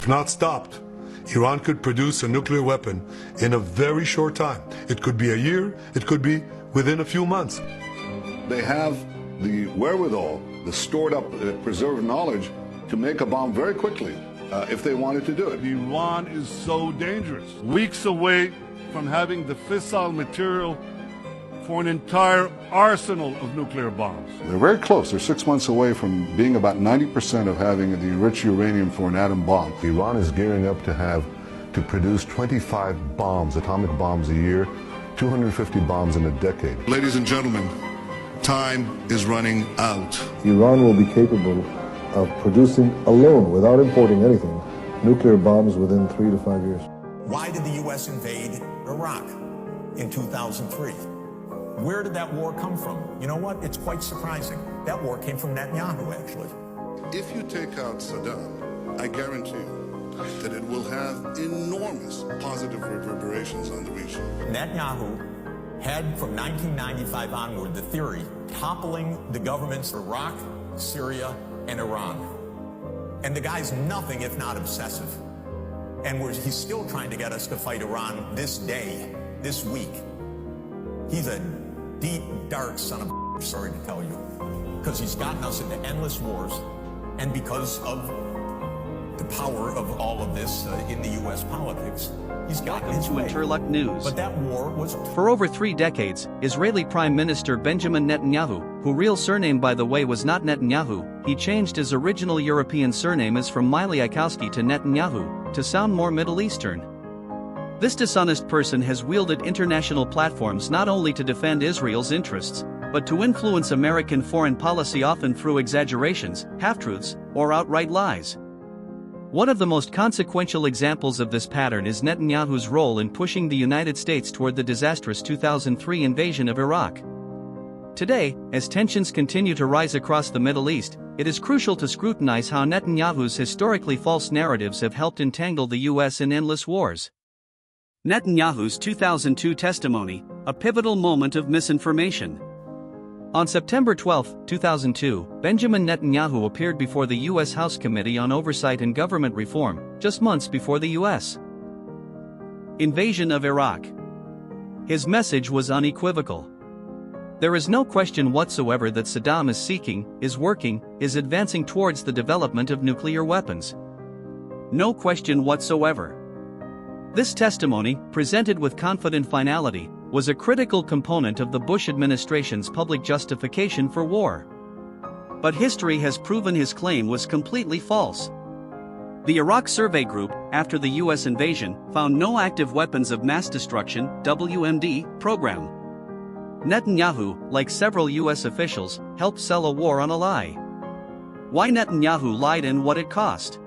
If not stopped, Iran could produce a nuclear weapon in a very short time. It could be a year, it could be within a few months. They have the wherewithal, the stored up, preserved knowledge to make a bomb very quickly if they wanted to do it. Iran is so dangerous. Weeks away from having the fissile material for an entire arsenal of nuclear bombs. They're very close. They're 6 months away from being about 90% of having the enriched uranium for an atom bomb. Iran is gearing up to produce 25 bombs, atomic bombs a year, 250 bombs in a decade. Ladies and gentlemen, time is running out. Iran will be capable of producing alone, without importing anything, nuclear bombs within 3 to 5 years. Why did the U.S. invade Iraq in 2003? Where did that war come from? You know what? It's quite surprising. That war came from Netanyahu, actually. If you take out Saddam, I guarantee you that it will have enormous positive reverberations on the region. Netanyahu had, from 1995 onward, the theory toppling the governments of Iraq, Syria, and Iran. And the guy's nothing if not obsessive. And he's still trying to get us to fight Iran this day, this week. He's a deep, dark son of a, sorry to tell you, because he's gotten us into endless wars, and because of the power of all of this in the U.S. politics, he's gotten his way. Interlock News. But that war was... For over 3 decades, Israeli Prime Minister Benjamin Netanyahu, whose real surname by the way was not Netanyahu, he changed his original European surname as from Mileikowski to Netanyahu, to sound more Middle Eastern. This dishonest person has wielded international platforms not only to defend Israel's interests, but to influence American foreign policy often through exaggerations, half-truths, or outright lies. One of the most consequential examples of this pattern is Netanyahu's role in pushing the United States toward the disastrous 2003 invasion of Iraq. Today, as tensions continue to rise across the Middle East, it is crucial to scrutinize how Netanyahu's historically false narratives have helped entangle the U.S. in endless wars. Netanyahu's 2002 testimony, a pivotal moment of misinformation. On September 12, 2002, Benjamin Netanyahu appeared before the U.S. House Committee on Oversight and Government Reform, just months before the U.S. invasion of Iraq. His message was unequivocal. There is no question whatsoever that Saddam is seeking, is working, is advancing towards the development of nuclear weapons. No question whatsoever. This testimony, presented with confident finality, was a critical component of the Bush administration's public justification for war. But history has proven his claim was completely false. The Iraq Survey Group, after the U.S. invasion, found no active weapons of mass destruction (WMD) program. Netanyahu, like several U.S. officials, helped sell a war on a lie. Why Netanyahu lied and what it cost?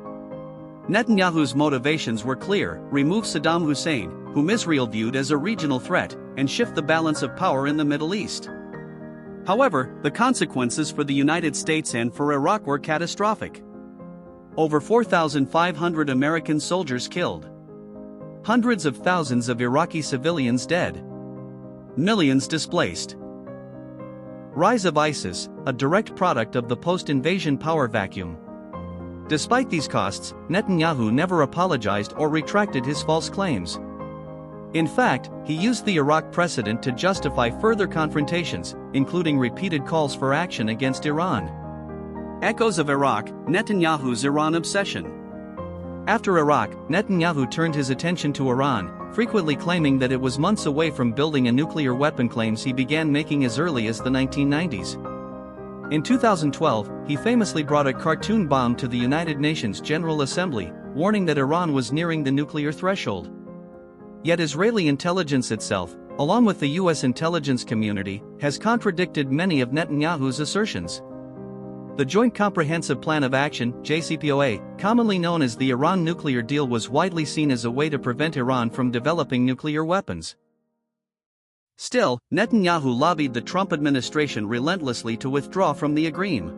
Netanyahu's motivations were clear: remove Saddam Hussein, whom Israel viewed as a regional threat, and shift the balance of power in the Middle East. However, the consequences for the United States and for Iraq were catastrophic. Over 4,500 American soldiers killed. Hundreds of thousands of Iraqi civilians dead. Millions displaced. Rise of ISIS, a direct product of the post-invasion power vacuum. Despite these costs, Netanyahu never apologized or retracted his false claims. In fact, he used the Iraq precedent to justify further confrontations, including repeated calls for action against Iran. Echoes of Iraq, Netanyahu's Iran obsession. After Iraq, Netanyahu turned his attention to Iran, frequently claiming that it was months away from building a nuclear weapon, claims he began making as early as the 1990s. In 2012, he famously brought a cartoon bomb to the United Nations General Assembly, warning that Iran was nearing the nuclear threshold. Yet Israeli intelligence itself, along with the U.S. intelligence community, has contradicted many of Netanyahu's assertions. The Joint Comprehensive Plan of Action, JCPOA, commonly known as the Iran nuclear deal, was widely seen as a way to prevent Iran from developing nuclear weapons. Still, Netanyahu lobbied the Trump administration relentlessly to withdraw from the agreement.